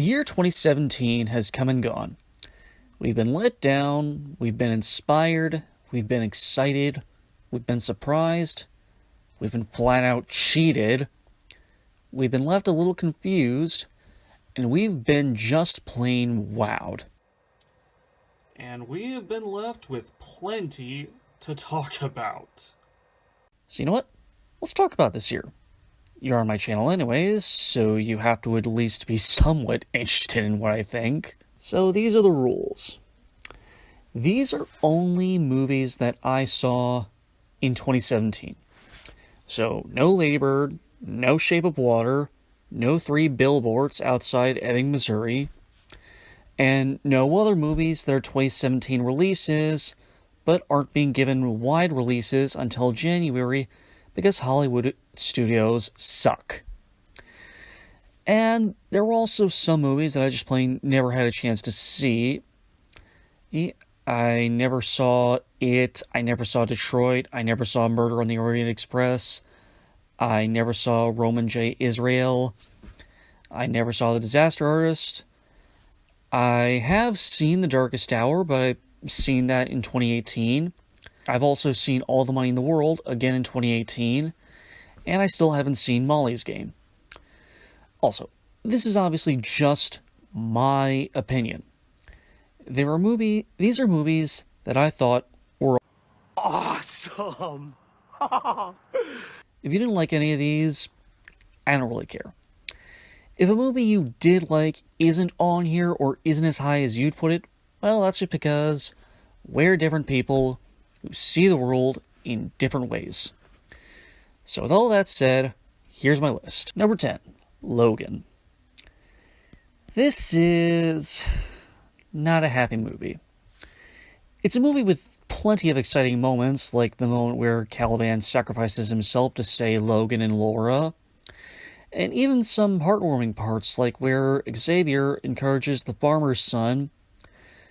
The year 2017 has come and gone. We've been let down, we've been inspired, we've been excited, we've been surprised, we've been flat out cheated, we've been left a little confused, and we've been just plain wowed. And we have been left with plenty to talk about. So you know what? Let's talk about this year. You're on my channel anyways, so you have to at least be somewhat interested in what I think. So these are the rules. These are only movies that I saw in 2017. So no Lady Bird, no Shape of Water, no 3 Billboards Outside Ebbing, Missouri, and no other movies that are 2017 releases but aren't being given wide releases until January because Hollywood studios suck. And there were also some movies that I just plain never had a chance to see. I never saw It, I never saw Detroit, I never saw Murder on the Orient Express, I never saw Roman J. Israel, I never saw The Disaster Artist. I have seen The Darkest Hour, but I've seen that in 2018. I've also seen All the Money in the World, again in 2018, and I still haven't seen Molly's Game. Also, this is obviously just my opinion. These are movies that I thought were awesome. If you didn't like any of these, I don't really care. If a movie you did like isn't on here or isn't as high as you'd put it, well, that's just because we're different people who see the world in different ways. So with all that said, here's my list. Number 10, Logan. This is not a happy movie. It's a movie with plenty of exciting moments, like the moment where Caliban sacrifices himself to save Logan and Laura, and even some heartwarming parts, like where Xavier encourages the farmer's son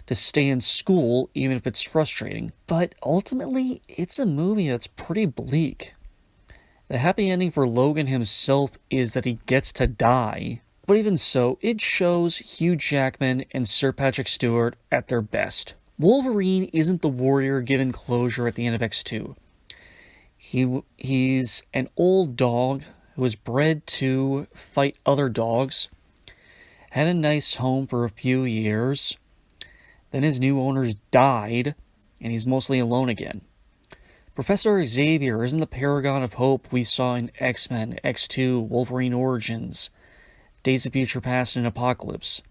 to stay in school, even if it's frustrating. But ultimately, it's a movie that's pretty bleak. The happy ending for Logan himself is that he gets to die. But even so, it shows Hugh Jackman and Sir Patrick Stewart at their best. Wolverine isn't the warrior given closure at the end of X2. He's an old dog who was bred to fight other dogs, had a nice home for a few years, then his new owners died, and he's mostly alone again. Professor Xavier isn't the paragon of hope we saw in X-Men, X2, Wolverine Origins, Days of Future Past, and Apocalypse.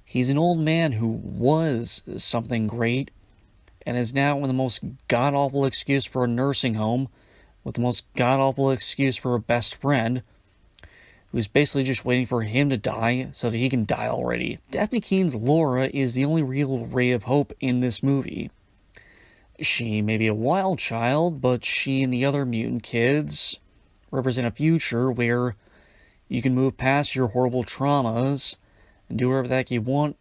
He's an old man who was something great, and is now in the most god-awful excuse for a nursing home, with the most god-awful excuse for a best friend, who's basically just waiting for him to die so that he can die already. Daphne Keene's Laura is the only real ray of hope in this movie. She may be a wild child, but she and the other mutant kids represent a future where you can move past your horrible traumas and do whatever the heck you want,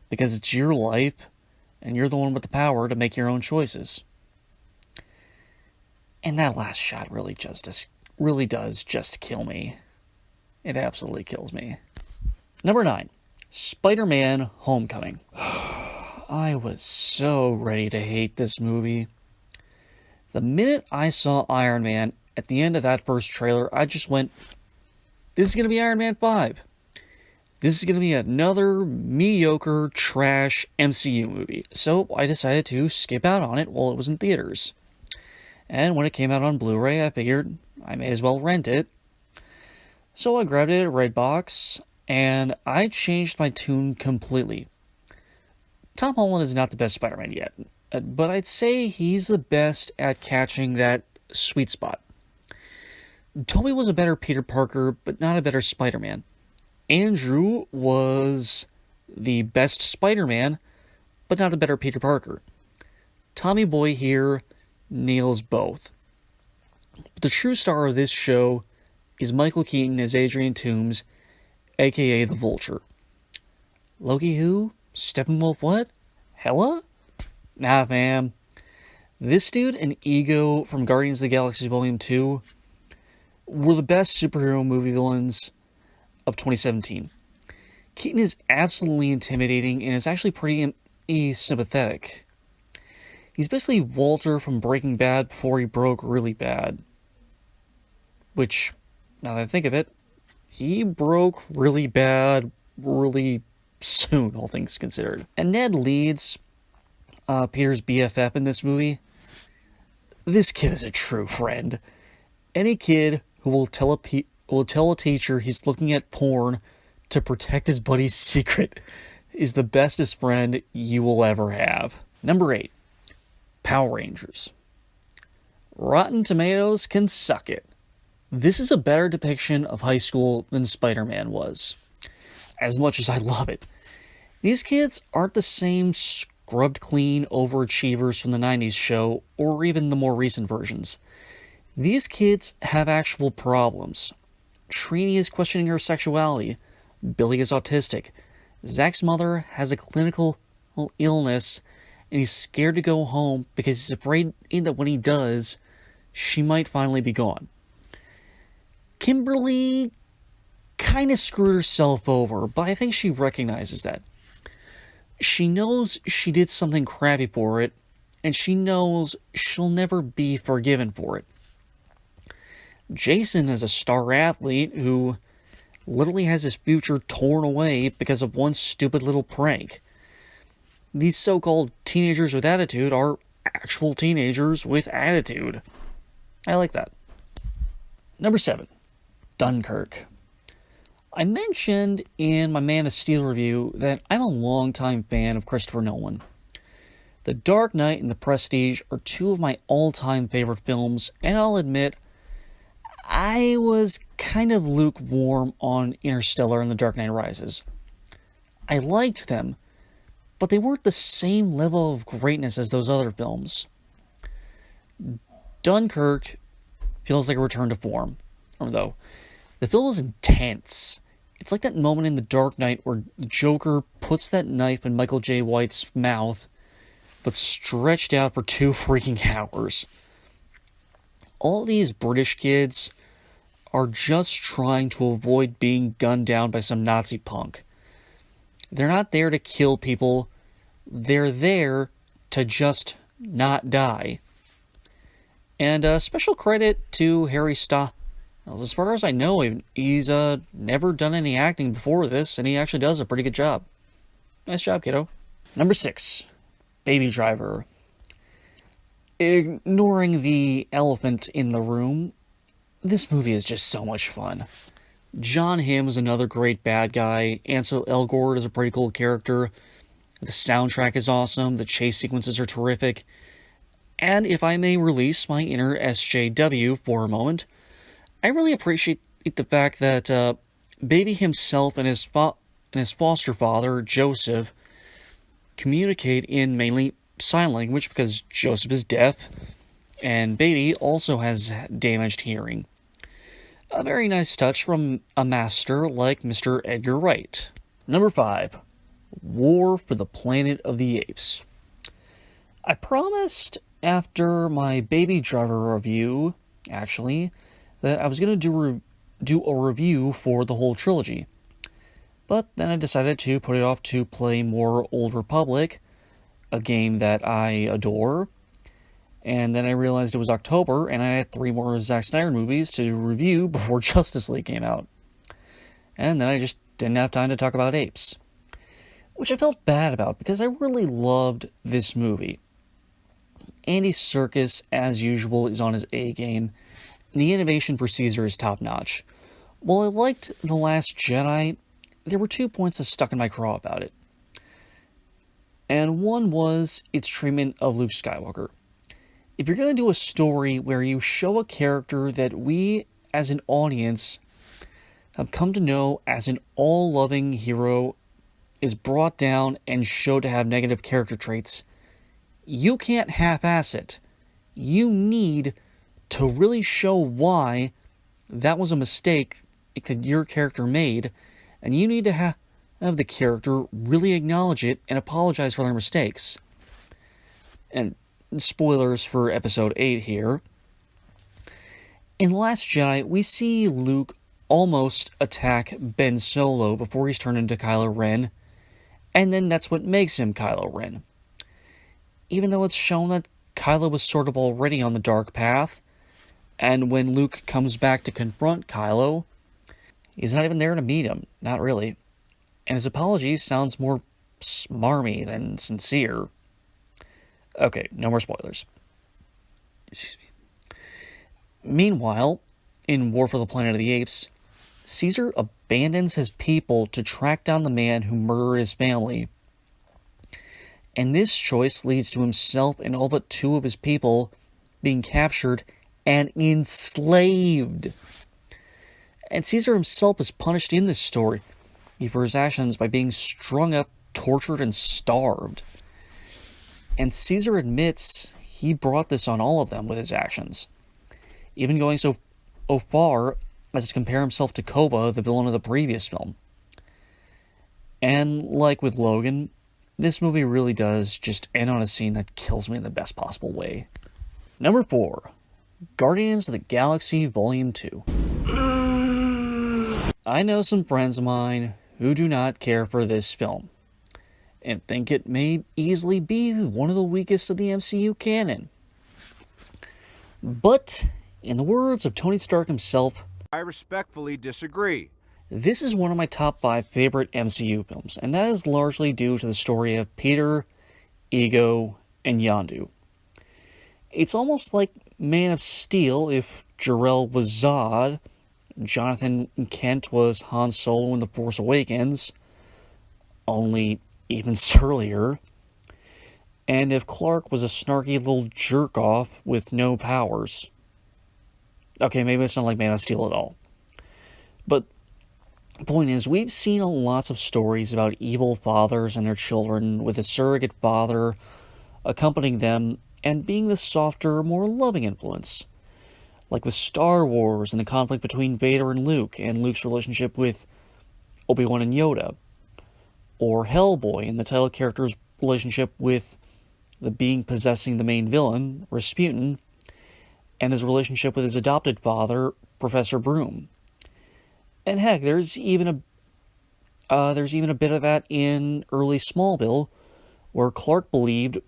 because it's your life, and you're the one with the power to make your own choices. And that last shot really does just kill me. It absolutely kills me. Number 9, Spider-Man Homecoming. I was so ready to hate this movie. The minute I saw Iron Man at the end of that first trailer, I just went, this is going to be Iron Man 5. This is going to be another mediocre, trash MCU movie. So I decided to skip out on it while it was in theaters. And when it came out on Blu-ray, I figured I may as well rent it. So I grabbed it at Redbox, and I changed my tune completely. Tom Holland is not the best Spider-Man yet, but I'd say he's the best at catching that sweet spot. Tobey was a better Peter Parker, but not a better Spider-Man. Andrew was the best Spider-Man, but not a better Peter Parker. Tommy Boy here nails both. But the true star of this show is Michael Keaton as Adrian Toomes, aka the Vulture. Loki who? Steppenwolf what? Hela? Nah, fam. This dude and Ego from Guardians of the Galaxy Volume 2 were the best superhero movie villains of 2017. Keaton is absolutely intimidating and is actually pretty sympathetic. He's basically Walter from Breaking Bad before he broke really bad. Which, now that I think of it, he broke really bad really soon, all things considered. And Ned Leeds, Peter's BFF in this movie. This kid is a true friend. Any kid who will tell a teacher he's looking at porn to protect his buddy's secret is the bestest friend you will ever have. Number 8. Power Rangers. Rotten Tomatoes can suck it. This is a better depiction of high school than Spider-Man was. As much as I love it. These kids aren't the same scrubbed clean overachievers from the 90s show or even the more recent versions. These kids have actual problems. Trini is questioning her sexuality. Billy is autistic. Zach's mother has a clinical illness and he's scared to go home because he's afraid that when he does, she might finally be gone. Kimberly kind of screwed herself over, but I think she recognizes that. She knows she did something crappy for it, and she knows she'll never be forgiven for it. Jason is a star athlete who literally has his future torn away because of one stupid little prank. These so-called teenagers with attitude are actual teenagers with attitude. I like that. Number 7. Dunkirk. I mentioned in my Man of Steel review that I'm a longtime fan of Christopher Nolan. The Dark Knight and The Prestige are two of my all-time favorite films, and I'll admit, I was kind of lukewarm on Interstellar and The Dark Knight Rises. I liked them, but they weren't the same level of greatness as those other films. Dunkirk feels like a return to form, though. The film is intense. It's like that moment in The Dark Knight where the Joker puts that knife in Michael J. White's mouth, but stretched out for 2 freaking hours. All these British kids are just trying to avoid being gunned down by some Nazi punk. They're not there to kill people. They're there to just not die. And special credit to Harry Styles. As far as I know, he's never done any acting before this, and he actually does a pretty good job. Nice job, kiddo. Number 6. Baby Driver. Ignoring the elephant in the room, this movie is just so much fun. John Hamm is another great bad guy. Ansel Elgort is a pretty cool character. The soundtrack is awesome. The chase sequences are terrific. And if I may release my inner SJW for a moment, I really appreciate the fact that Baby himself and his foster father, Joseph, communicate in mainly sign language because Joseph is deaf, and Baby also has damaged hearing. A very nice touch from a master like Mr. Edgar Wright. Number 5. War for the Planet of the Apes. I promised after my Baby Driver review, actually, that I was going to do a review for the whole trilogy. But then I decided to put it off to play more Old Republic, a game that I adore. And then I realized it was October, and I had 3 more Zack Snyder movies to review before Justice League came out. And then I just didn't have time to talk about apes. Which I felt bad about, because I really loved this movie. Andy Serkis, as usual, is on his A-game, and the animation for Caesar is top-notch. While I liked The Last Jedi, there were 2 points that stuck in my craw about it. And one was its treatment of Luke Skywalker. If you're going to do a story where you show a character that we, as an audience, have come to know as an all-loving hero, is brought down and showed to have negative character traits, you can't half-ass it. You need to really show why that was a mistake that your character made, and you need to have the character really acknowledge it and apologize for their mistakes. And spoilers for Episode 8 here. In The Last Jedi, we see Luke almost attack Ben Solo before he's turned into Kylo Ren, and then that's what makes him Kylo Ren. Even though it's shown that Kylo was sort of already on the dark path, and when Luke comes back to confront Kylo, he's not even there to meet him, not really. And his apology sounds more smarmy than sincere. Okay, no more spoilers. Excuse me. Meanwhile, in War for the Planet of the Apes, Caesar abandons his people to track down the man who murdered his family. And this choice leads to himself and all but 2 of his people being captured and enslaved. And Caesar himself is punished in this story for his actions by being strung up, tortured, and starved. And Caesar admits he brought this on all of them with his actions, even going so far as to compare himself to Koba, the villain of the previous film. And like with Logan, this movie really does just end on a scene that kills me in the best possible way. Number 4, Guardians of the Galaxy Volume 2. I know some friends of mine who do not care for this film, and think it may easily be one of the weakest of the MCU canon. But, in the words of Tony Stark himself, I respectfully disagree. This is one of my top 5 favorite MCU films, and that is largely due to the story of Peter, Ego, and Yondu. It's almost like Man of Steel if Jor-El was Zod, Jonathan Kent was Han Solo in The Force Awakens, only even surlier, and if Clark was a snarky little jerk-off with no powers. Okay, maybe it's not like Man of Steel at all. But the point is, we've seen lots of stories about evil fathers and their children with a surrogate father accompanying them and being the softer, more loving influence. Like with Star Wars and the conflict between Vader and Luke's relationship with Obi-Wan and Yoda. Or Hellboy and the title character's relationship with the being possessing the main villain, Rasputin, and his relationship with his adopted father, Professor Broom. And heck, there's even a bit of that in early Smallville, where Clark believed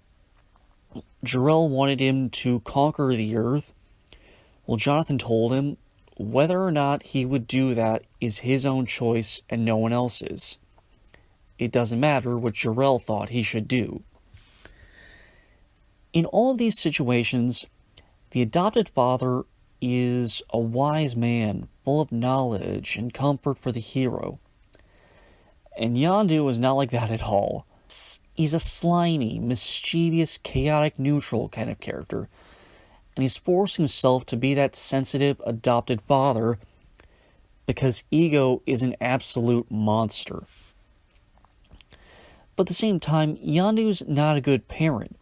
Jor-El wanted him to conquer the Earth. Well, Jonathan told him whether or not he would do that is his own choice and no one else's. It doesn't matter what Jor-El thought he should do. In all of these situations, the adopted father is a wise man, full of knowledge and comfort for the hero. And Yondu is not like that at all. He's a slimy, mischievous, chaotic, neutral kind of character. And he's forced himself to be that sensitive, adopted father because Ego is an absolute monster. But at the same time, Yondu's not a good parent.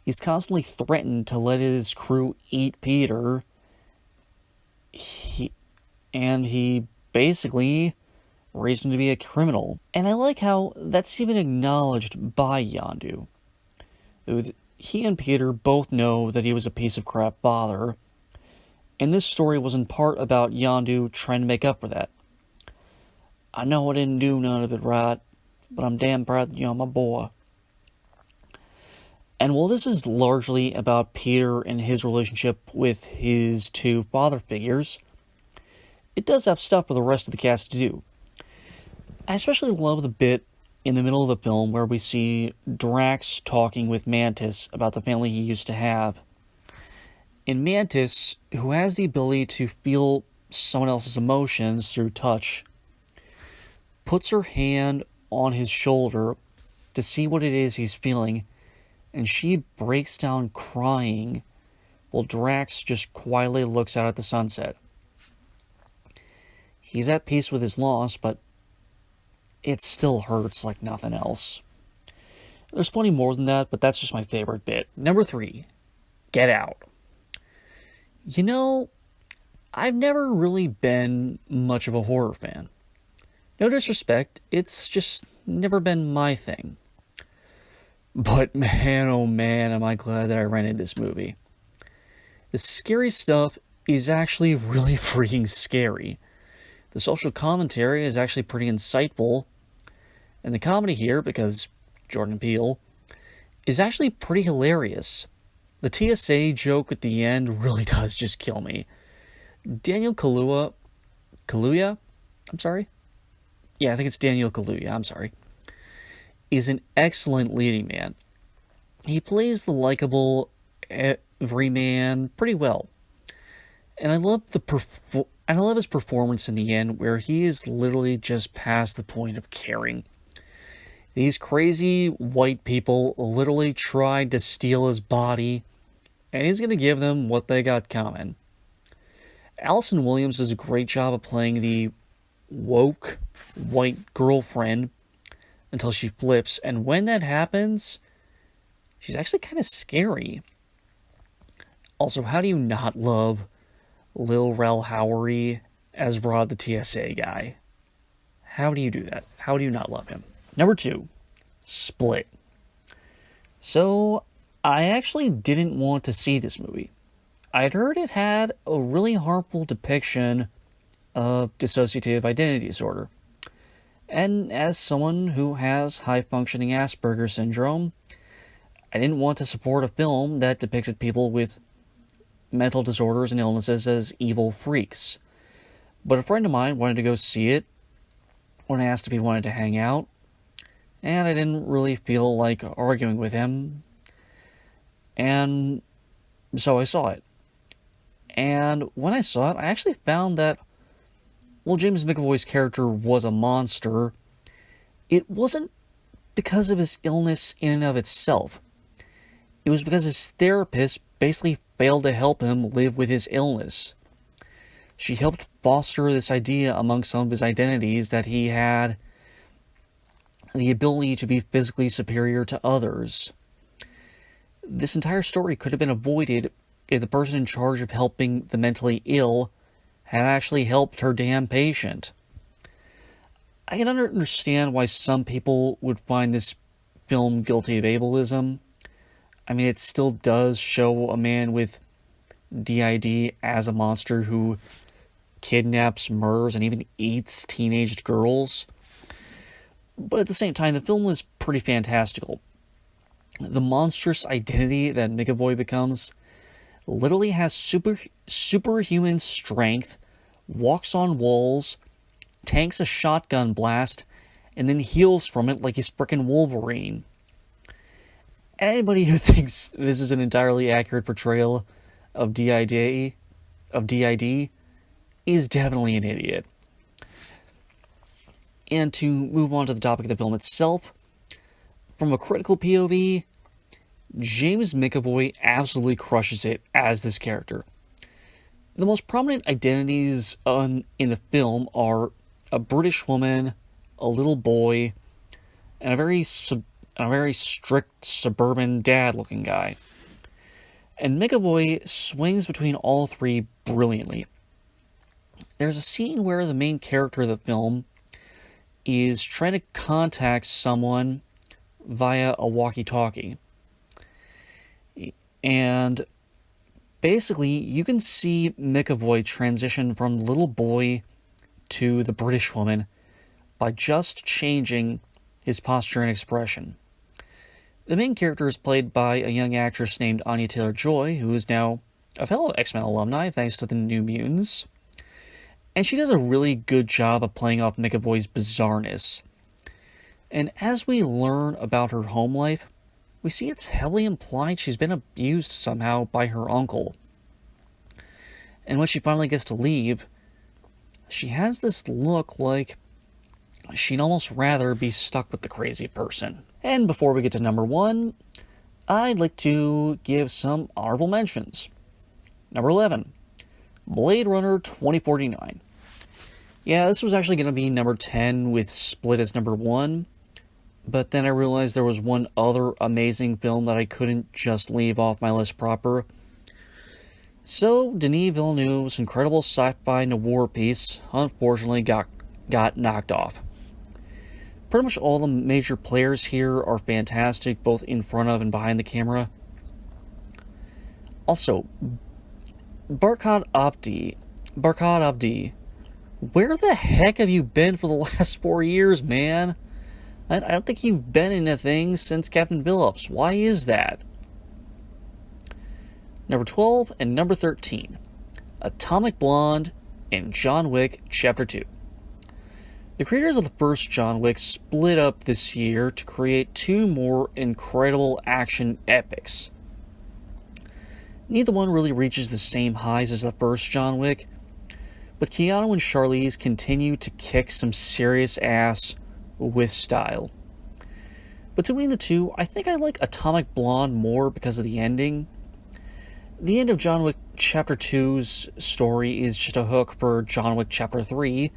He's constantly threatened to let his crew eat Peter. He basically raised him to be a criminal. And I like how that's even acknowledged by Yondu. He and Peter both know that he was a piece of crap father, and this story was in part about Yondu trying to make up for that. I know I didn't do none of it right, but I'm damn proud that you're my boy. And while this is largely about Peter and his relationship with his 2 father figures, it does have stuff for the rest of the cast to do. I especially love the bit in the middle of the film where we see Drax talking with Mantis about the family he used to have. And Mantis, who has the ability to feel someone else's emotions through touch, puts her hand on his shoulder to see what it is he's feeling, and she breaks down crying while Drax just quietly looks out at the sunset. He's at peace with his loss, but it still hurts like nothing else. There's plenty more than that, but that's just my favorite bit. Number 3, Get Out. You know, I've never really been much of a horror fan. No disrespect, it's just never been my thing. But man, oh man, am I glad that I rented this movie. The scary stuff is actually really freaking scary. The social commentary is actually pretty insightful, and the comedy here, because Jordan Peele, is actually pretty hilarious. The TSA joke at the end really does just kill me. Daniel Kaluuya? I'm sorry? Yeah, I think it's Daniel Kaluuya, I'm sorry. Is an excellent leading man. He plays the likable everyman pretty well. And I love his performance in the end, where he is literally just past the point of caring. These crazy white people literally tried to steal his body, and he's going to give them what they got coming. Allison Williams does a great job of playing the woke white girlfriend until she flips, and when that happens, she's actually kind of scary. Also, how do you not love Lil Rel Howery as Rod the TSA guy? How do you do that? How do you not love him? Number 2, Split. So, I actually didn't want to see this movie. I'd heard it had a really harmful depiction of dissociative identity disorder. And as someone who has high-functioning Asperger's syndrome, I didn't want to support a film that depicted people with mental disorders and illnesses as evil freaks. But a friend of mine wanted to go see it when I asked if he wanted to hang out, and I didn't really feel like arguing with him, and so I saw it. And when I saw it, I actually found that while James McAvoy's character was a monster, it wasn't because of his illness in and of itself. It was because his therapist basically failed to help him live with his illness. She helped foster this idea among some of his identities that he had the ability to be physically superior to others. This entire story could have been avoided if the person in charge of helping the mentally ill had actually helped her damn patient. I can understand why some people would find this film guilty of ableism. I mean, it still does show a man with DID as a monster who kidnaps, murders, and even eats teenage girls. But at the same time, the film was pretty fantastical. The monstrous identity that McAvoy becomes literally has superhuman strength, walks on walls, tanks a shotgun blast, and then heals from it like he's frickin' Wolverine. Anybody who thinks this is an entirely accurate portrayal of DID is definitely an idiot. And to move on to the topic of the film itself, from a critical POV, James McAvoy absolutely crushes it as this character. The most prominent identities in the film are a British woman, a little boy, and a very strict suburban dad-looking guy. And McAvoy swings between all three brilliantly. There's a scene where the main character of the film is trying to contact someone via a walkie-talkie. And basically, you can see McAvoy transition from the little boy to the British woman by just changing his posture and expression. The main character is played by a young actress named Anya Taylor-Joy, who is now a fellow X-Men alumni thanks to the New Mutants. And she does a really good job of playing off McAvoy's bizarreness. And as we learn about her home life, we see it's heavily implied she's been abused somehow by her uncle. And when she finally gets to leave, she has this look like she'd almost rather be stuck with the crazy person. And before we get to number 1, I'd like to give some honorable mentions. Number 11, Blade Runner 2049. Yeah, this was actually going to be number 10 with Split as number 1, but then I realized there was one other amazing film that I couldn't just leave off my list proper. So, Denis Villeneuve's incredible sci-fi noir piece unfortunately got knocked off. Pretty much all the major players here are fantastic, both in front of and behind the camera. Also, Barkhad Abdi, Where the heck have you been for the last 4 years, man? I don't think you've been into things since Captain Phillips. Why is that? Number 12 and number 13. Atomic Blonde and John Wick Chapter 2. The creators of the first John Wick split up this year to create 2 more incredible action epics. Neither one really reaches the same highs as the first John Wick, but Keanu and Charlize continue to kick some serious ass with style. Between the two, I think I like Atomic Blonde more because of the ending. The end of John Wick Chapter 2's story is just a hook for John Wick Chapter 3,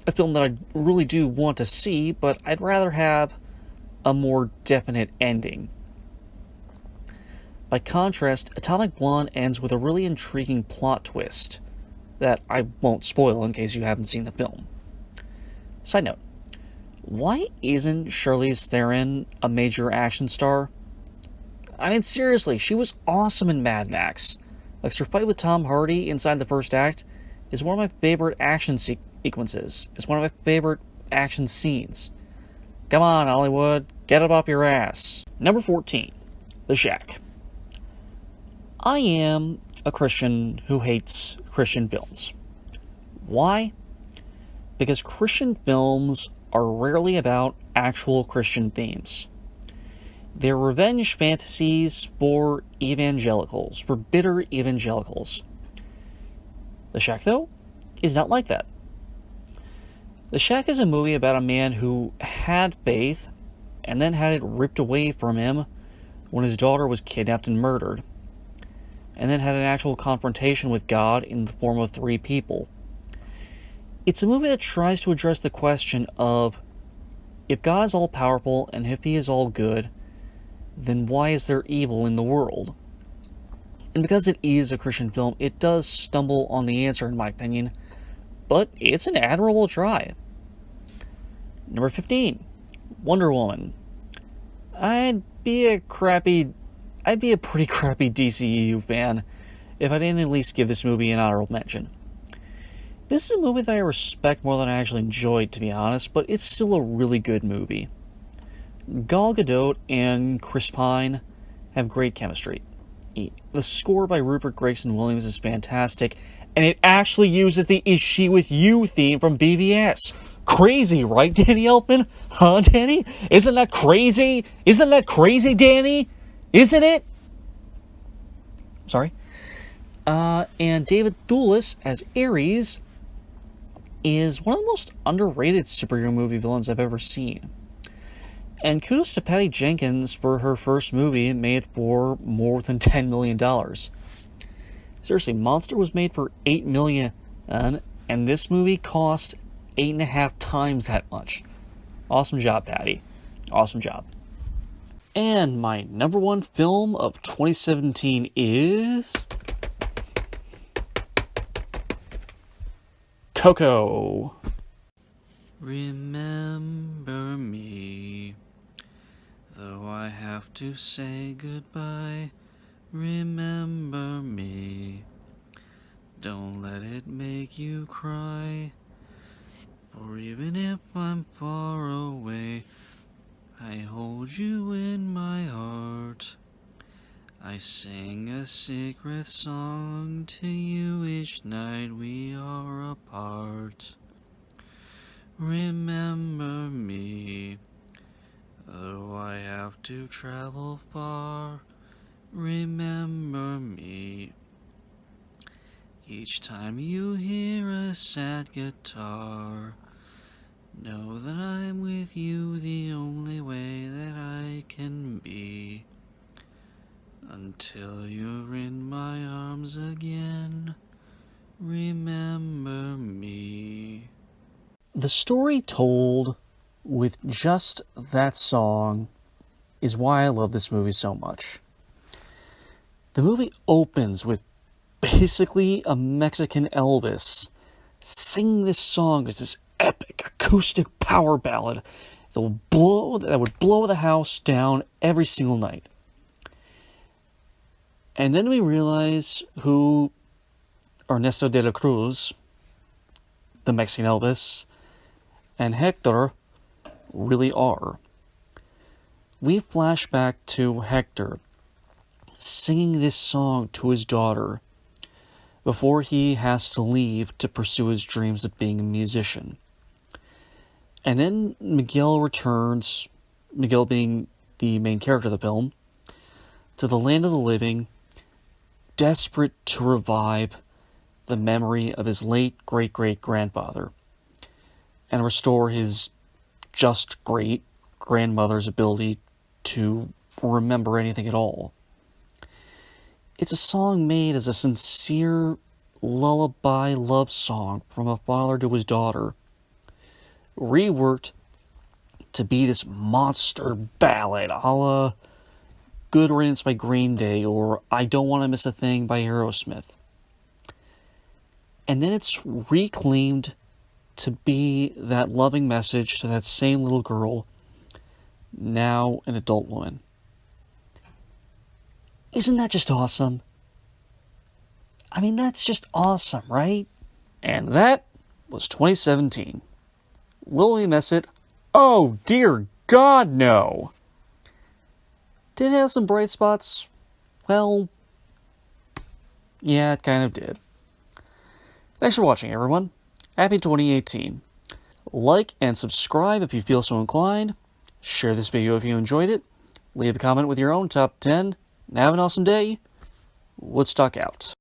a film that I really do want to see, but I'd rather have a more definite ending. By contrast, Atomic Blonde ends with a really intriguing plot twist that I won't spoil in case you haven't seen the film. Side note, why isn't Charlize Theron a major action star? I mean, seriously, she was awesome in Mad Max. Like, her fight with Tom Hardy inside the first act is one of my favorite action sequences. It's one of my favorite action scenes. Come on, Hollywood, get up off your ass. Number 14, The Shack. I am a Christian who hates Christian films. Why? Because Christian films are rarely about actual Christian themes. They're revenge fantasies for evangelicals, for bitter evangelicals. The Shack, though, is not like that. The Shack is a movie about a man who had faith and then had it ripped away from him when his daughter was kidnapped and murdered, and then had an actual confrontation with God in the form of 3 people. It's a movie that tries to address the question of, if God is all-powerful and if he is all good, then why is there evil in the world? And because it is a Christian film, it does stumble on the answer, in my opinion, but it's an admirable try. Number 15, Wonder Woman. I'd be a pretty crappy DCEU fan if I didn't at least give this movie an honorable mention. This is a movie that I respect more than I actually enjoyed, to be honest, but it's still a really good movie. Gal Gadot and Chris Pine have great chemistry. The score by Rupert Gregson-Williams is fantastic, and it actually uses the Is She With You theme from BVS. Crazy, right, Danny Elfman? Huh, Danny? Isn't that crazy? Isn't that crazy, Danny? Isn't it? Sorry. And David Thewlis as Ares is one of the most underrated superhero movie villains I've ever seen. And kudos to Patty Jenkins for her first movie made for more than $10 million. Seriously, Monster was made for $8 million, and this movie cost 8.5 times that much. Awesome job, Patty. Awesome job. And my number 1 film of 2017 is Coco. Remember me, though I have to say goodbye. Remember me, don't let it make you cry. For even if I'm far away, I hold you in my heart. I sing a secret song to you each night we are apart. Remember me, though I have to travel far. Remember me, each time you hear a sad guitar. Know that I'm with you the only way that I can be, until you're in my arms again. Remember me. The story told with just that song is why I love this movie so much. The movie opens with basically a Mexican Elvis singing this song as this epic acoustic power ballad that would blow the house down every single night. And then we realize who Ernesto de la Cruz, the Mexican Elvis and Hector really are. We flash back to Hector singing this song to his daughter before he has to leave to pursue his dreams of being a musician. And then Miguel returns, Miguel being the main character of the film, to the land of the living, desperate to revive the memory of his late great-great-grandfather and restore his just great-grandmother's ability to remember anything at all. It's a song made as a sincere lullaby love song from a father to his daughter, reworked to be this monster ballad a la Good Riddance by Green Day or I Don't Want to Miss a Thing by Aerosmith. And then it's reclaimed to be that loving message to that same little girl, now an adult woman. Isn't that just awesome? I mean, that's just awesome, right? And that was 2017. Will we miss it? Oh, dear God, no! Did it have some bright spots? Well, yeah, it kind of did. Thanks for watching, everyone. Happy 2018. Like and subscribe if you feel so inclined. Share this video if you enjoyed it. Leave a comment with your own top 10. And have an awesome day. Woodstock out.